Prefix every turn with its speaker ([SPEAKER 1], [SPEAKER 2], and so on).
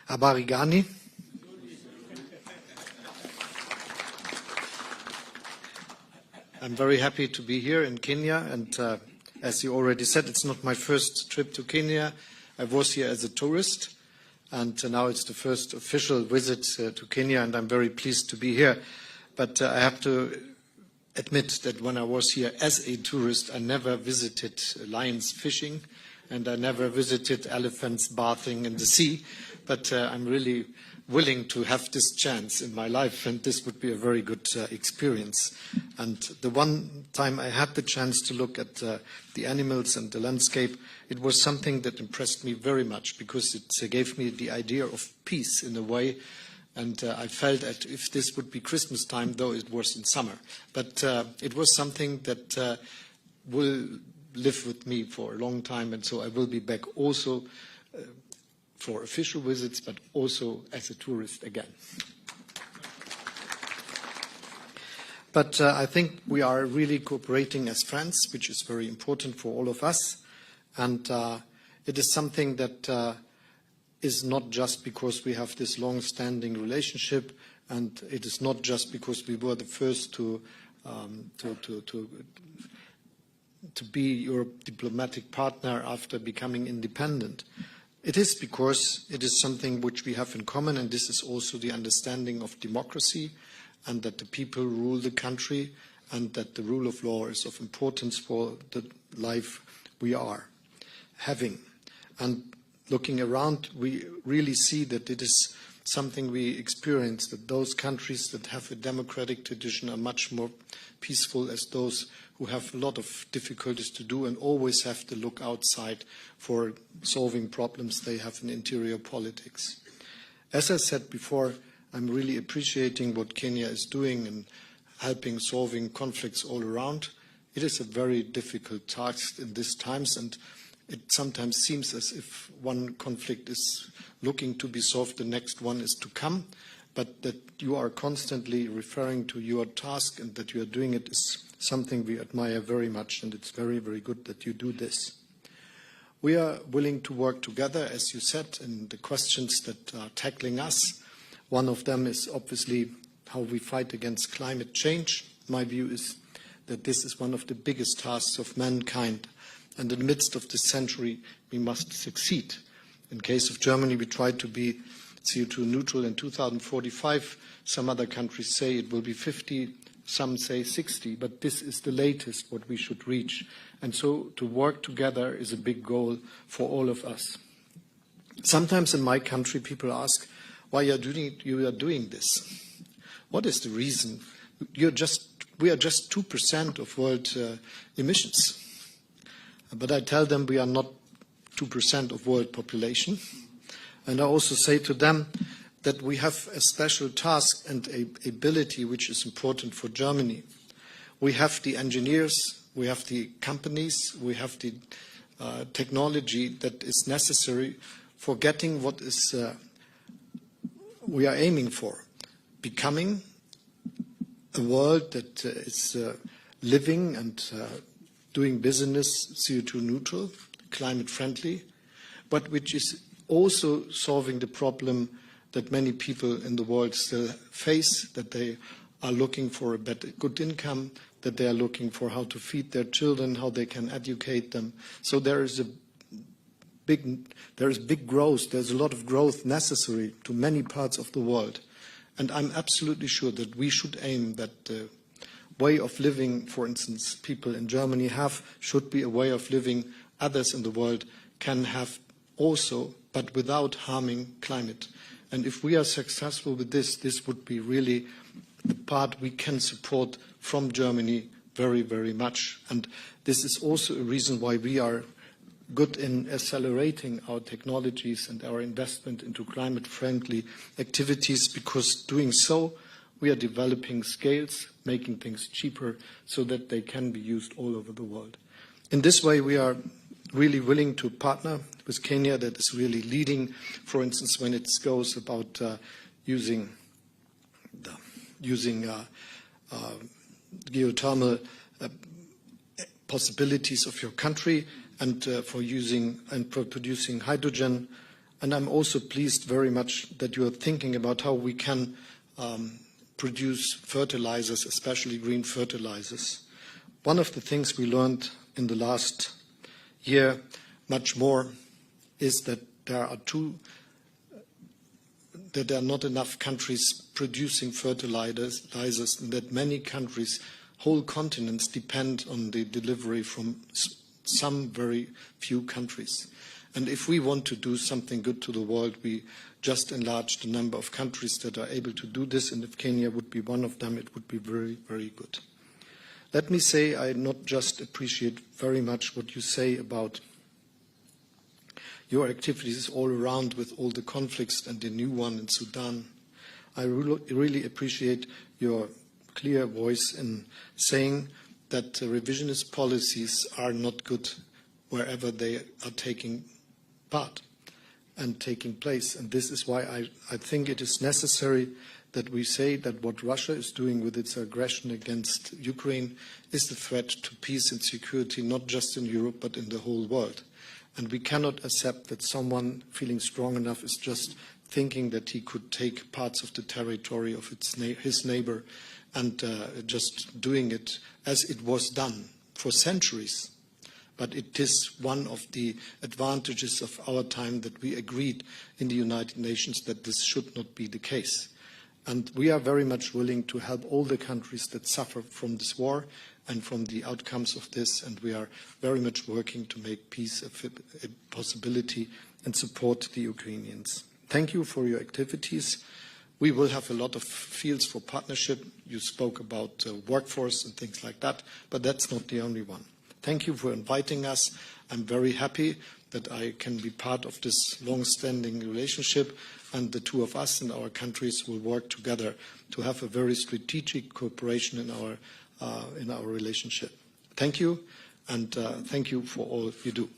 [SPEAKER 1] Habari gani? I'm very happy to be here in Kenya, and as you already said, it's not my first trip to Kenya. I was here as a tourist, and now it's the first official visit to Kenya, and I'm very pleased to be here. But I have to admit that when I was here as a tourist, I never visited lions fishing, and I never visited elephants bathing in the sea. But I'm really willing to have this chance in my life, and this would be a very good experience. And the one time I had the chance to look at the animals and the landscape, it was something that impressed me very much, because it gave me the idea of peace in a way. And I felt that if this would be Christmas time, though it was in summer, but it was something that will live with me for a long time, and so I will be back also for official visits, but also as a tourist again. But I think we are really cooperating as friends, which is very important for all of us. And it is something that is not just because we have this long-standing relationship, and it is not just because we were the first to be your diplomatic partner after becoming independent. It is because it is something which we have in common, and this is also the understanding of democracy, and that the people rule the country, and that the rule of law is of importance for the life we are having. And looking around, we really see that it is something we experience, that those countries that have a democratic tradition are much more peaceful as those who have a lot of difficulties to do and always have to look outside for solving problems they have in interior politics. As I said before, I'm really appreciating what Kenya is doing in helping solving conflicts all around. It is a very difficult task in these times, and it sometimes seems as if one conflict is looking to be solved, the next one is to come, but that you are constantly referring to your task and that you are doing it is something we admire very much, and it's very, very good that you do this. We are willing to work together, as you said, in the questions that are tackling us. One of them is obviously how we fight against climate change. My view is that this is one of the biggest tasks of mankind, and in the midst of this century, we must succeed. In case of Germany, we tried to be CO2 neutral in 2045. Some other countries say it will be 50, some say 60, but this is the latest what we should reach. And so to work together is a big goal for all of us. Sometimes in my country, people ask, why you are doing this? What is the reason? We are just 2% of world emissions. But I tell them we are not 2% of world population. And I also say to them that we have a special task and a ability which is important for Germany. We have the engineers, we have the companies, we have the technology that is necessary for getting what is we are aiming for, becoming a world that is living and doing business CO2 neutral, climate friendly, but which is also solving the problem that many people in the world still face, that they are looking for a better, good income, that they are looking for how to feed their children, how they can educate them. So there is big growth. There's a lot of growth necessary to many parts of the world. And I'm absolutely sure that we should aim that the way of living, for instance, people in Germany have, should be a way of living others in the world can have also, but without harming climate. And if we are successful with this, this would be really the part we can support from Germany very, very much. And this is also a reason why we are good in accelerating our technologies and our investment into climate-friendly activities, because doing so, we are developing scales, making things cheaper so that they can be used all over the world. In this way, we are really willing to partner with Kenya that is really leading, for instance, when it goes about using geothermal possibilities of your country, and for using and for producing hydrogen. And I'm also pleased very much that you are thinking about how we can produce fertilizers, especially green fertilizers. One of the things we learned in the last year much more is that there are not enough countries producing fertilizers, and that many countries, whole continents, depend on the delivery from some very few countries. And if we want to do something good to the world, we just enlarge the number of countries that are able to do this, and if Kenya would be one of them, it would be very, very good. Let me say I not just appreciate very much what you say about your activities all around with all the conflicts and the new one in Sudan. I really appreciate your clear voice in saying that revisionist policies are not good wherever they are taking part and taking place. And this is why I think it is necessary that we say that what Russia is doing with its aggression against Ukraine is the threat to peace and security, not just in Europe, but in the whole world. And we cannot accept that someone feeling strong enough is just thinking that he could take parts of the territory of his neighbor and just doing it as it was done for centuries. But it is one of the advantages of our time that we agreed in the United Nations that this should not be the case. And we are very much willing to help all the countries that suffer from this war and from the outcomes of this, and we are very much working to make peace a possibility and support the Ukrainians. Thank you for your activities. We will have a lot of fields for partnership. You spoke about workforce and things like that, but that's not the only one. Thank you for inviting us. I'm very happy that I can be part of this long-standing relationship, and the two of us and our countries will work together to have a very strategic cooperation in our relationship. Thank you, and thank you for all you do.